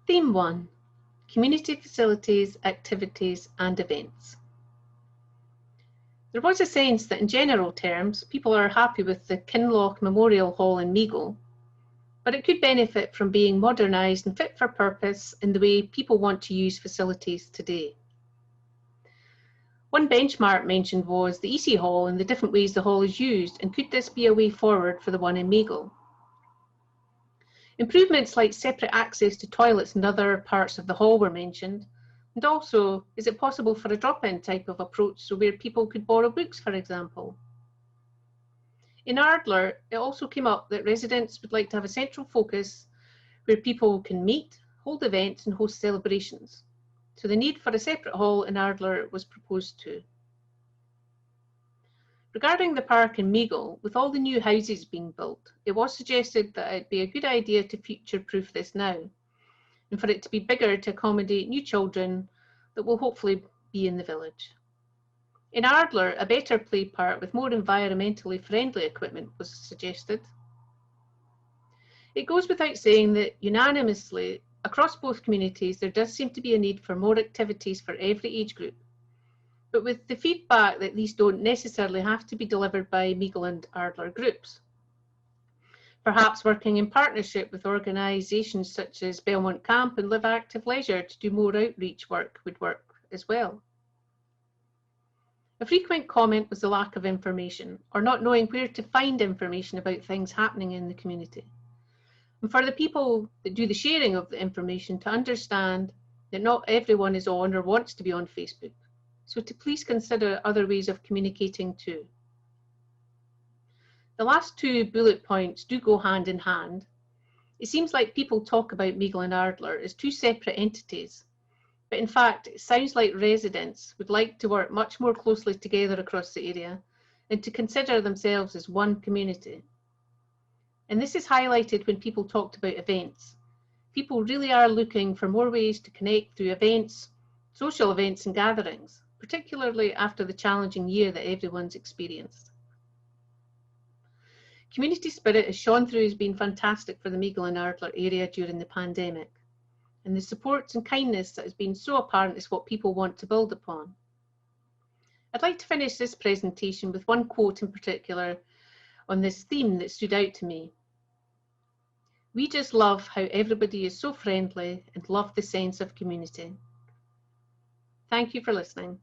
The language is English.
Theme 1, Community Facilities, Activities and Events. There was a sense that in general terms, people are happy with the Kinloch Memorial Hall in Meigle, but it could benefit from being modernised and fit for purpose in the way people want to use facilities today. One benchmark mentioned was the EC Hall and the different ways the hall is used, and could this be a way forward for the one in Meigle? Improvements like separate access to toilets and other parts of the hall were mentioned, and also, is it possible for a drop-in type of approach, so where people could borrow books, for example? In Ardler, it also came up that residents would like to have a central focus where people can meet, hold events and host celebrations. So the need for a separate hall in Ardler was proposed too. Regarding the park in Meigle, with all the new houses being built, it was suggested that it'd be a good idea to future-proof this now, and for it to be bigger to accommodate new children that will hopefully be in the village. In Ardler, a better play park with more environmentally friendly equipment was suggested. It goes without saying that unanimously, across both communities, there does seem to be a need for more activities for every age group, but with the feedback that these don't necessarily have to be delivered by Meigle and Ardler groups. Perhaps working in partnership with organisations such as Belmont Camp and Live Active Leisure to do more outreach work would work as well. A frequent comment was the lack of information, or not knowing where to find information about things happening in the community. And for the people that do the sharing of the information to understand that not everyone is on or wants to be on Facebook, so to please consider other ways of communicating too. The last two bullet points do go hand in hand. It seems like people talk about Meigle and Ardler as two separate entities, but in fact it sounds like residents would like to work much more closely together across the area and to consider themselves as one community. And this is highlighted when people talked about events. People really are looking for more ways to connect through events, social events and gatherings, particularly after the challenging year that everyone's experienced. Community spirit has shone through as being fantastic for the Meigle and Ardler area during the pandemic, and the support and kindness that has been so apparent is what people want to build upon. I'd like to finish this presentation with one quote in particular on this theme that stood out to me. "We just love how everybody is so friendly and love the sense of community." Thank you for listening.